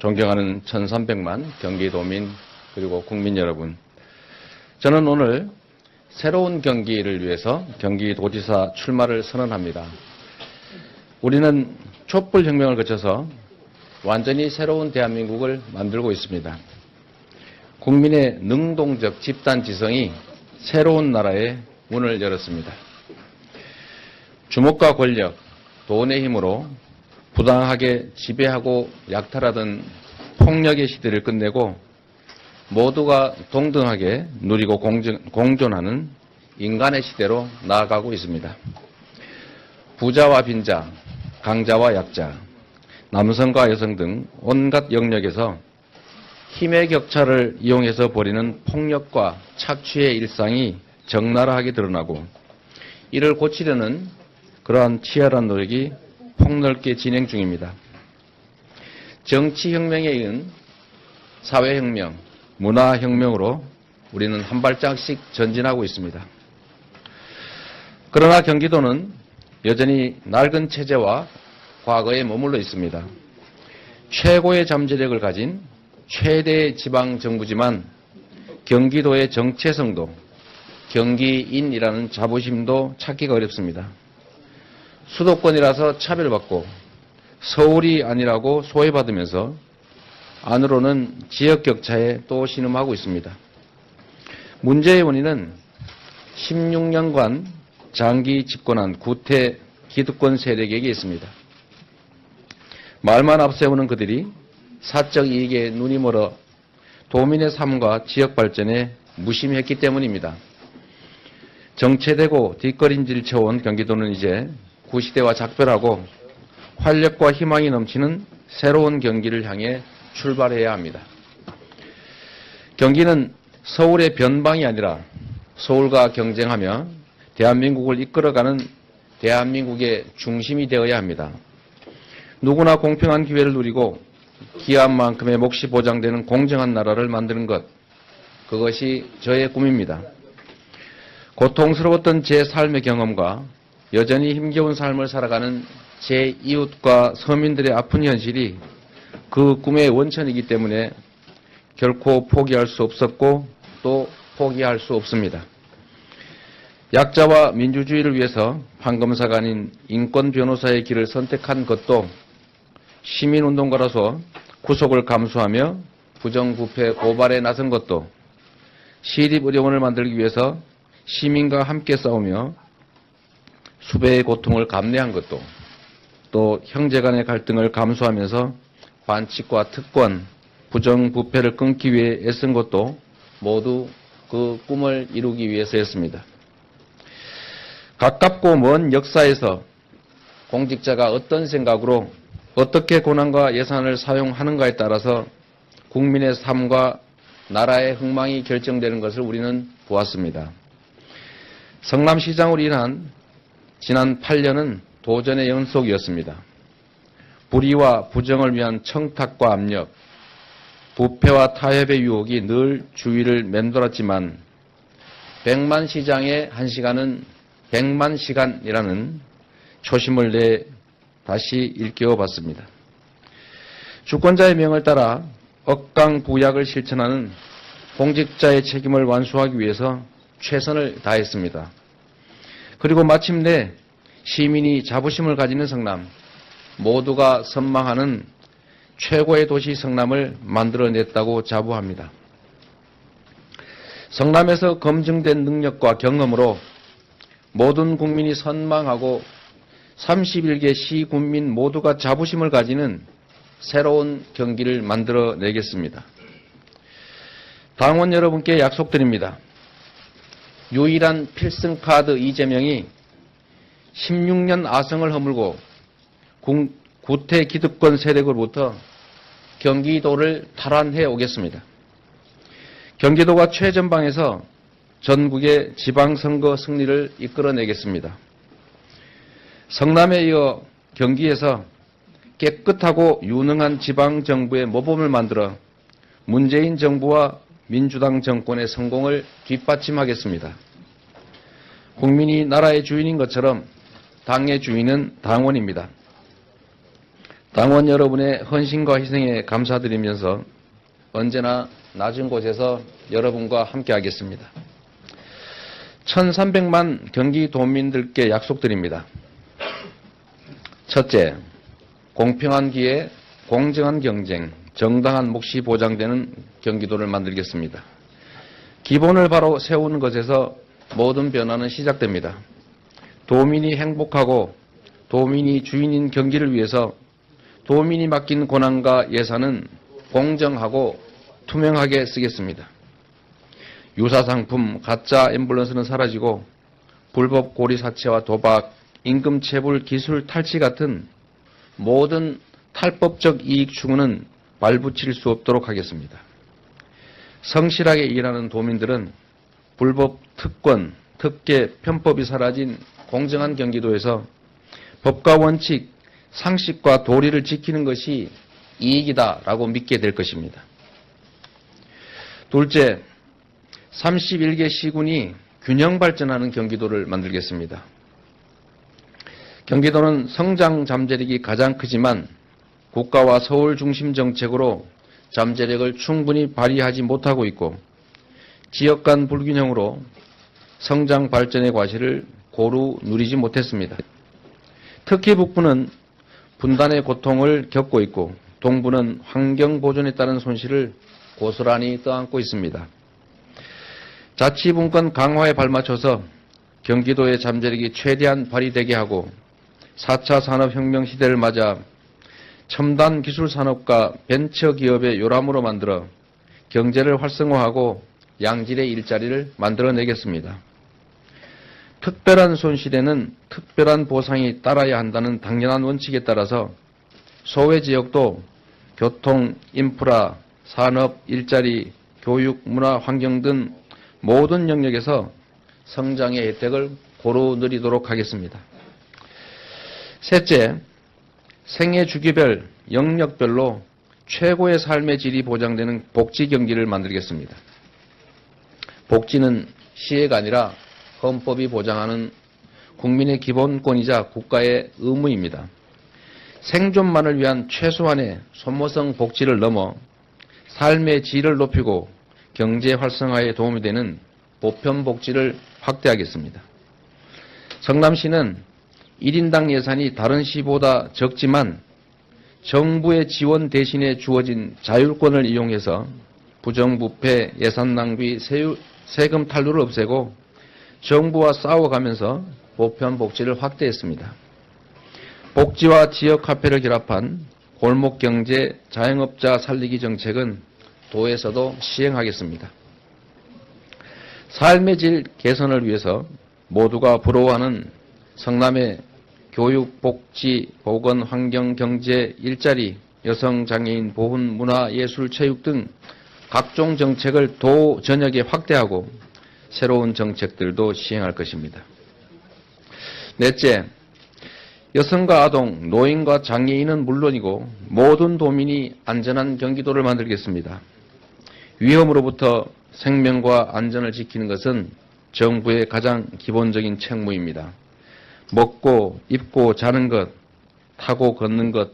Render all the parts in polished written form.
존경하는 1300만 경기도민 그리고 국민 여러분, 저는 오늘 새로운 경기를 위해서 경기도지사 출마를 선언합니다. 우리는 촛불혁명을 거쳐서 완전히 새로운 대한민국을 만들고 있습니다. 국민의 능동적 집단지성이 새로운 나라의 문을 열었습니다. 주목과 권력, 돈의 힘으로 부당하게 지배하고 약탈하던 폭력의 시대를 끝내고 모두가 동등하게 누리고 공존하는 인간의 시대로 나아가고 있습니다. 부자와 빈자, 강자와 약자, 남성과 여성 등 온갖 영역에서 힘의 격차를 이용해서 벌이는 폭력과 착취의 일상이 적나라하게 드러나고, 이를 고치려는 그러한 치열한 노력이 폭넓게 진행 중입니다. 정치혁명에 이은 사회혁명, 문화혁명으로 우리는 한 발짝씩 전진하고 있습니다. 그러나 경기도는 여전히 낡은 체제와 과거에 머물러 있습니다. 최고의 잠재력을 가진 최대의 지방정부지만 경기도의 정체성도, 경기인이라는 자부심도 찾기가 어렵습니다. 수도권이라서 차별받고 서울이 아니라고 소외받으면서 안으로는 지역격차에 또 신음하고 있습니다. 문제의 원인은 16년간 장기 집권한 구태 기득권 세력에게 있습니다. 말만 앞세우는 그들이 사적 이익에 눈이 멀어 도민의 삶과 지역 발전에 무심했기 때문입니다. 정체되고 뒷걸음질 쳐온 경기도는 이제 구시대와 작별하고 활력과 희망이 넘치는 새로운 경기를 향해 출발해야 합니다. 경기는 서울의 변방이 아니라 서울과 경쟁하며 대한민국을 이끌어가는 대한민국의 중심이 되어야 합니다. 누구나 공평한 기회를 누리고 기한만큼의 몫이 보장되는 공정한 나라를 만드는 것, 그것이 저의 꿈입니다. 고통스러웠던 제 삶의 경험과 여전히 힘겨운 삶을 살아가는 제 이웃과 서민들의 아픈 현실이 그 꿈의 원천이기 때문에 결코 포기할 수 없었고 또 포기할 수 없습니다. 약자와 민주주의를 위해서 판검사가 아닌 인권 변호사의 길을 선택한 것도, 시민운동가로서 구속을 감수하며 부정부패 고발에 나선 것도, 시립의료원을 만들기 위해서 시민과 함께 싸우며 수배의 고통을 감내한 것도, 또 형제 간의 갈등을 감수하면서 관칙과 특권, 부정부패를 끊기 위해 애쓴 것도 모두 그 꿈을 이루기 위해서였습니다. 가깝고 먼 역사에서 공직자가 어떤 생각으로 어떻게 권한과 예산을 사용하는가에 따라서 국민의 삶과 나라의 흥망이 결정되는 것을 우리는 보았습니다. 성남시장으로 인한 지난 8년은 도전의 연속이었습니다. 불의와 부정을 위한 청탁과 압력, 부패와 타협의 유혹이 늘 주위를 맴돌았지만 100만 시장의 1시간은 100만 시간이라는 초심을 내 다시 일깨워봤습니다. 주권자의 명을 따라 억강부약을 실천하는 공직자의 책임을 완수하기 위해서 최선을 다했습니다. 그리고 마침내 시민이 자부심을 가지는 성남, 모두가 선망하는 최고의 도시 성남을 만들어냈다고 자부합니다. 성남에서 검증된 능력과 경험으로 모든 국민이 선망하고 31개 시 군민 모두가 자부심을 가지는 새로운 경기를 만들어내겠습니다. 당원 여러분께 약속드립니다. 유일한 필승카드 이재명이 16년 아성을 허물고 구태 기득권 세력으로부터 경기도를 탈환해 오겠습니다. 경기도가 최전방에서 전국의 지방선거 승리를 이끌어내겠습니다. 성남에 이어 경기에서 깨끗하고 유능한 지방정부의 모범을 만들어 문재인 정부와 민주당 정권의 성공을 뒷받침하겠습니다. 국민이 나라의 주인인 것처럼 당의 주인은 당원입니다. 당원 여러분의 헌신과 희생에 감사드리면서 언제나 낮은 곳에서 여러분과 함께하겠습니다. 1300만 경기도민들께 약속드립니다. 첫째, 공평한 기회, 공정한 경쟁, 정당한 몫이 보장되는 경기도를 만들겠습니다. 기본을 바로 세우는 것에서 모든 변화는 시작됩니다. 도민이 행복하고 도민이 주인인 경기를 위해서 도민이 맡긴 권한과 예산은 공정하고 투명하게 쓰겠습니다. 유사상품, 가짜 앰뷸런스는 사라지고 불법 고리사채와 도박, 임금체불, 기술 탈취 같은 모든 탈법적 이익 추구는 발붙일 수 없도록 하겠습니다. 성실하게 일하는 도민들은 불법 특권, 특혜, 편법이 사라진 공정한 경기도에서 법과 원칙, 상식과 도리를 지키는 것이 이익이다라고 믿게 될 것입니다. 둘째, 31개 시군이 균형 발전하는 경기도를 만들겠습니다. 경기도는 성장 잠재력이 가장 크지만 국가와 서울 중심 정책으로 잠재력을 충분히 발휘하지 못하고 있고 지역 간 불균형으로 성장 발전의 과실을 고루 누리지 못했습니다. 특히 북부는 분단의 고통을 겪고 있고 동부는 환경 보존에 따른 손실을 고스란히 떠안고 있습니다. 자치분권 강화에 발맞춰서 경기도의 잠재력이 최대한 발휘되게 하고 4차 산업혁명 시대를 맞아 첨단 기술 산업과 벤처기업의 요람으로 만들어 경제를 활성화하고 양질의 일자리를 만들어내겠습니다. 특별한 손실에는 특별한 보상이 따라야 한다는 당연한 원칙에 따라서 소외지역도 교통, 인프라, 산업, 일자리, 교육, 문화, 환경 등 모든 영역에서 성장의 혜택을 고루 누리도록 하겠습니다. 셋째, 생애 주기별, 영역별로 최고의 삶의 질이 보장되는 복지 경기를 만들겠습니다. 복지는 시혜가 아니라 헌법이 보장하는 국민의 기본권이자 국가의 의무입니다. 생존만을 위한 최소한의 소모성 복지를 넘어 삶의 질을 높이고 경제 활성화에 도움이 되는 보편 복지를 확대하겠습니다. 성남시는 1인당 예산이 다른 시보다 적지만 정부의 지원 대신에 주어진 자율권을 이용해서 부정부패, 예산 낭비, 세금 탈루를 없애고 정부와 싸워가면서 보편 복지를 확대했습니다. 복지와 지역화폐를 결합한 골목경제, 자영업자 살리기 정책은 도에서도 시행하겠습니다. 삶의 질 개선을 위해서 모두가 부러워하는 성남의 교육, 복지, 보건, 환경, 경제, 일자리, 여성, 장애인, 보훈, 문화, 예술, 체육 등 각종 정책을 도 전역에 확대하고 새로운 정책들도 시행할 것입니다. 넷째, 여성과 아동, 노인과 장애인은 물론이고 모든 도민이 안전한 경기도를 만들겠습니다. 위험으로부터 생명과 안전을 지키는 것은 정부의 가장 기본적인 책무입니다. 먹고, 입고, 자는 것, 타고 걷는 것,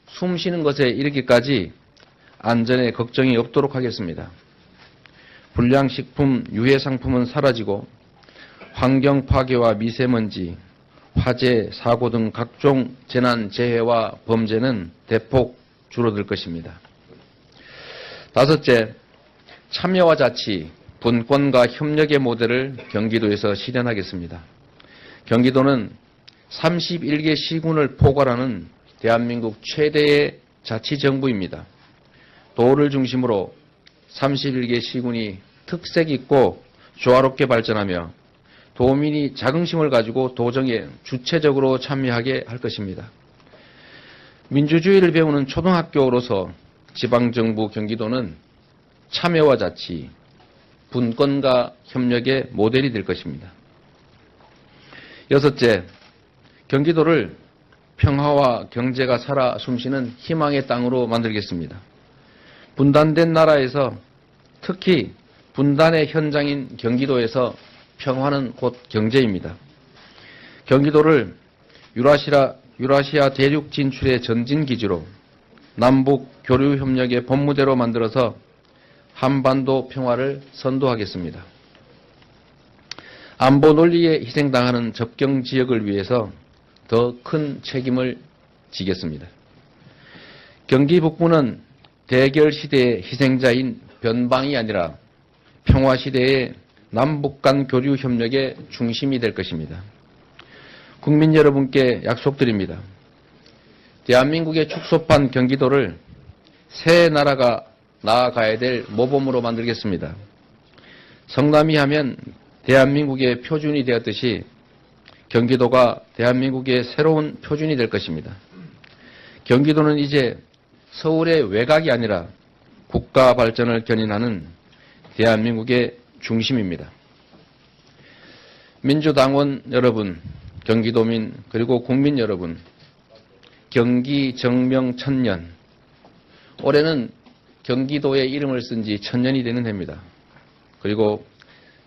숨 쉬는 것에 이르기까지 안전에 걱정이 없도록 하겠습니다. 불량식품, 유해상품은 사라지고 환경 파괴와 미세먼지, 화재, 사고 등 각종 재난, 재해와 범죄는 대폭 줄어들 것입니다. 다섯째, 참여와 자치, 분권과 협력의 모델을 경기도에서 실현하겠습니다. 경기도는 31개 시군을 포괄하는 대한민국 최대의 자치정부입니다. 도를 중심으로 31개 시군이 특색 있고 조화롭게 발전하며 도민이 자긍심을 가지고 도정에 주체적으로 참여하게 할 것입니다. 민주주의를 배우는 초등학교로서 지방정부 경기도는 참여와 자치, 분권과 협력의 모델이 될 것입니다. 여섯째, 경기도를 평화와 경제가 살아 숨쉬는 희망의 땅으로 만들겠습니다. 분단된 나라에서 특히 분단의 현장인 경기도에서 평화는 곧 경제입니다. 경기도를 유라시아 유라시아 대륙 진출의 전진기지로 남북 교류협력의 본무대로 만들어서 한반도 평화를 선도하겠습니다. 안보 논리에 희생당하는 접경 지역을 위해서 더 큰 책임을 지겠습니다. 경기 북부는 대결 시대의 희생자인 변방이 아니라 평화 시대의 남북 간 교류 협력의 중심이 될 것입니다. 국민 여러분께 약속드립니다. 대한민국의 축소판 경기도를 새 나라가 나아가야 될 모범으로 만들겠습니다. 성남이 하면 대한민국의 표준이 되었듯이 경기도가 대한민국의 새로운 표준이 될 것입니다. 경기도는 이제 서울의 외곽이 아니라 국가 발전을 견인하는 대한민국의 중심입니다. 민주당원 여러분, 경기도민 그리고 국민 여러분, 경기 정명 1000년, 올해는 경기도의 이름을 쓴 지 1000년이 되는 해입니다. 그리고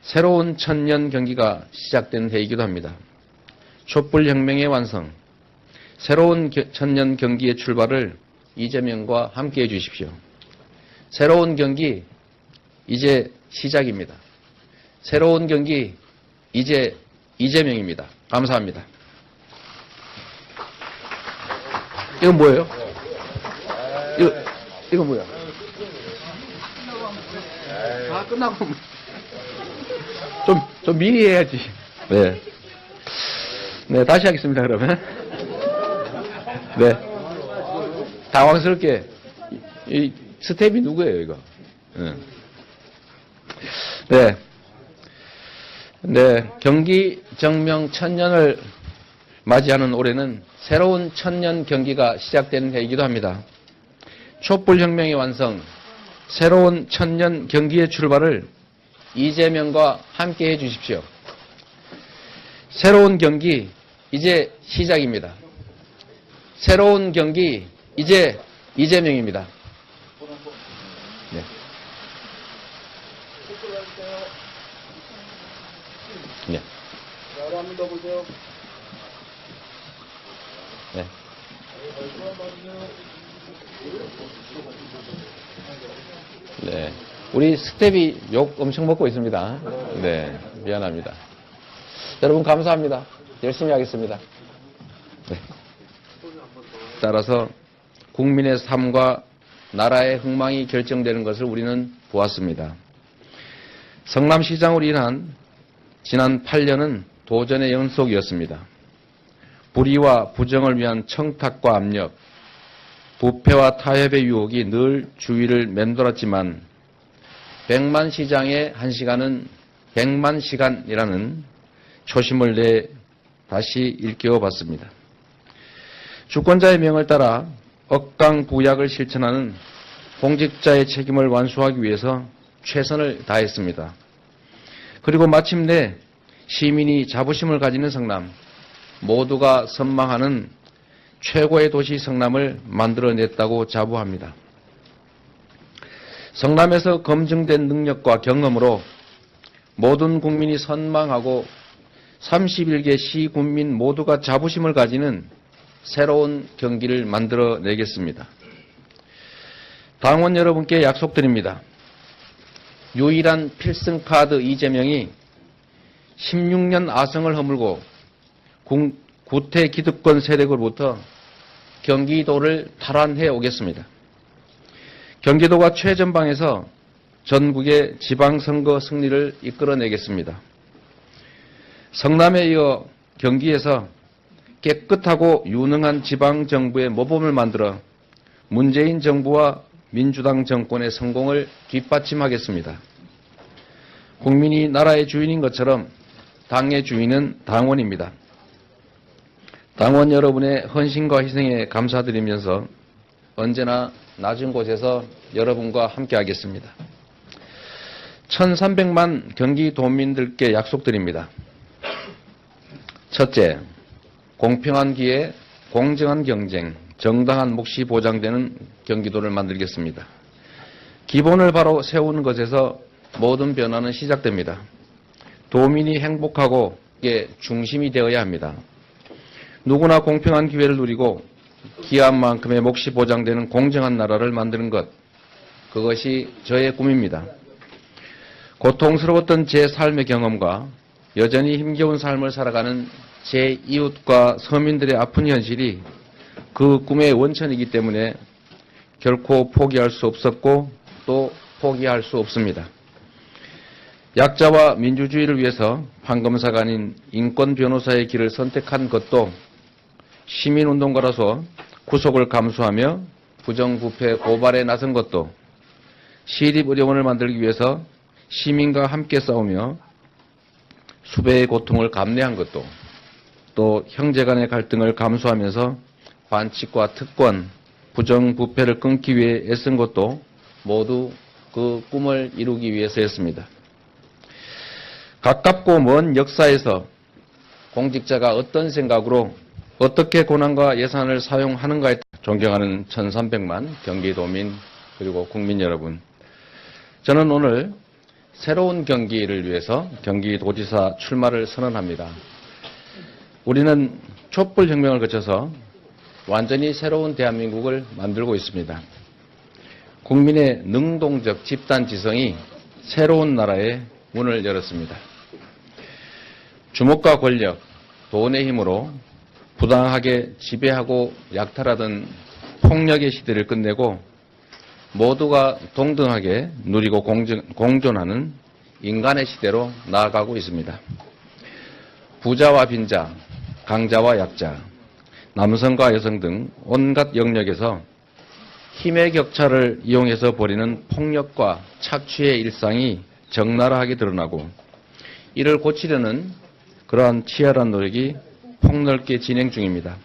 새로운 1000년 경기가 시작된 해이기도 합니다. 촛불혁명의 완성, 새로운 1000년 경기의 출발을 이재명과 함께해 주십시오. 새로운 경기 이제 시작입니다. 새로운 경기 이제 이재명입니다. 감사합니다. 이건 뭐예요? 이거 뭐야? 다 끝나고 좀 미리 해야지. 네. 네, 다시 하겠습니다, 그러면. 네. 당황스럽게. 이 스텝이 누구예요, 이거? 네. 네. 경기 정명 1000년을 맞이하는 올해는 새로운 1000년 경기가 시작되는 해이기도 합니다. 촛불혁명의 완성, 새로운 1000년 경기의 출발을 이재명과 함께 해 주십시오. 새로운 경기, 이제 시작입니다. 새로운 경기, 이제 이재명입니다. 네. 네. 네. 네. 우리 스텝이 욕 엄청 먹고 있습니다. 네. 미안합니다. 여러분 감사합니다. 열심히 하겠습니다. 네. 따라서 국민의 삶과 나라의 흥망이 결정되는 것을 우리는 보았습니다. 성남시장으로 인한 지난 8년은 도전의 연속이었습니다. 불의와 부정을 위한 청탁과 압력, 부패와 타협의 유혹이 늘 주위를 맴돌았지만 100만 시장의 1시간은 100만 시간이라는 초심을 내 다시 일깨워봤습니다. 주권자의 명을 따라 억강부약을 실천하는 공직자의 책임을 완수하기 위해서 최선을 다했습니다. 그리고 마침내 시민이 자부심을 가지는 성남, 모두가 선망하는 최고의 도시 성남을 만들어냈다고 자부합니다. 성남에서 검증된 능력과 경험으로 모든 국민이 선망하고 31개 시 군민 모두가 자부심을 가지는 새로운 경기를 만들어내겠습니다. 당원 여러분께 약속드립니다. 유일한 필승카드 이재명이 16년 아성을 허물고 구태 기득권 세력으로부터 경기도를 탈환해 오겠습니다. 경기도가 최전방에서 전국의 지방선거 승리를 이끌어내겠습니다. 성남에 이어 경기에서 깨끗하고 유능한 지방정부의 모범을 만들어 문재인 정부와 민주당 정권의 성공을 뒷받침하겠습니다. 국민이 나라의 주인인 것처럼 당의 주인은 당원입니다. 당원 여러분의 헌신과 희생에 감사드리면서 언제나 낮은 곳에서 여러분과 함께하겠습니다. 1300만 경기도민들께 약속드립니다. 첫째, 공평한 기회, 공정한 경쟁, 정당한 몫이 보장되는 경기도를 만들겠습니다. 기본을 바로 세우는 것에서 모든 변화는 시작됩니다. 도민이 행복하고 이게 중심이 되어야 합니다. 누구나 공평한 기회를 누리고 기여한 만큼의 몫이 보장되는 공정한 나라를 만드는 것, 그것이 저의 꿈입니다. 고통스러웠던 제 삶의 경험과 여전히 힘겨운 삶을 살아가는 제 이웃과 서민들의 아픈 현실이 그 꿈의 원천이기 때문에 결코 포기할 수 없었고 또 포기할 수 없습니다. 약자와 민주주의를 위해서 판검사가 아닌 인권 변호사의 길을 선택한 것도 시민운동가로서 구속을 감수하며 부정부패 고발에 나선 것도 시립의료원을 만들기 위해서 시민과 함께 싸우며 수배의 고통을 감내한 것도 또 형제 간의 갈등을 감수하면서 반칙과 특권, 부정부패를 끊기 위해 애쓴 것도 모두 그 꿈을 이루기 위해서였습니다. 가깝고 먼 역사에서 공직자가 어떤 생각으로 어떻게 권한과 예산을 사용하는가에 존경하는 1300만 경기도민 그리고 국민 여러분, 저는 오늘 새로운 경기를 위해서 경기도지사 출마를 선언합니다. 우리는 촛불혁명을 거쳐서 완전히 새로운 대한민국을 만들고 있습니다. 국민의 능동적 집단지성이 새로운 나라의 문을 열었습니다. 주목과 권력, 돈의 힘으로 부당하게 지배하고 약탈하던 폭력의 시대를 끝내고 모두가 동등하게 누리고 공존하는 인간의 시대로 나아가고 있습니다. 부자와 빈자, 강자와 약자, 남성과 여성 등 온갖 영역에서 힘의 격차를 이용해서 벌이는 폭력과 착취의 일상이 적나라하게 드러나고 이를 고치려는 그러한 치열한 노력이 폭넓게 진행 중입니다.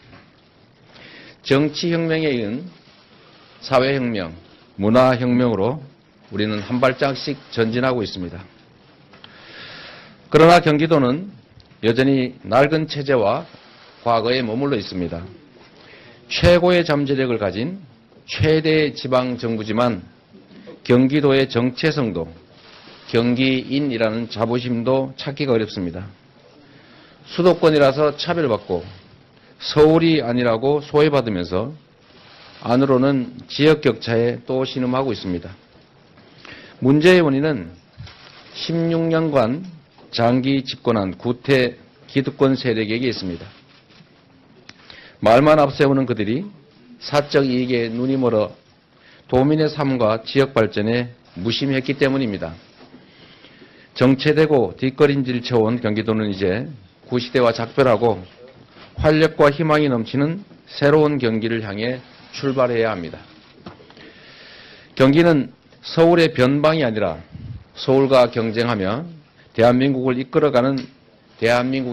정치혁명에 이은 사회혁명, 문화혁명으로 우리는 한 발짝씩 전진하고 있습니다. 그러나 경기도는 여전히 낡은 체제와 과거에 머물러 있습니다. 최고의 잠재력을 가진 최대의 지방정부지만 경기도의 정체성도 경기인이라는 자부심도 찾기가 어렵습니다. 수도권이라서 차별받고 서울이 아니라고 소외받으면서 안으로는 지역격차에 또 신음하고 있습니다. 문제의 원인은 16년간 장기 집권한 구태 기득권 세력에게 있습니다. 말만 앞세우는 그들이 사적 이익에 눈이 멀어 도민의 삶과 지역 발전에 무심했기 때문입니다. 정체되고 뒷걸음질 쳐온 경기도는 이제 구시대와 작별하고 활력과 희망이 넘치는 새로운 경기를 향해 출발해야 합니다. 경기는 서울의 변방이 아니라 서울과 경쟁하며 대한민국을 이끌어가는 대한민국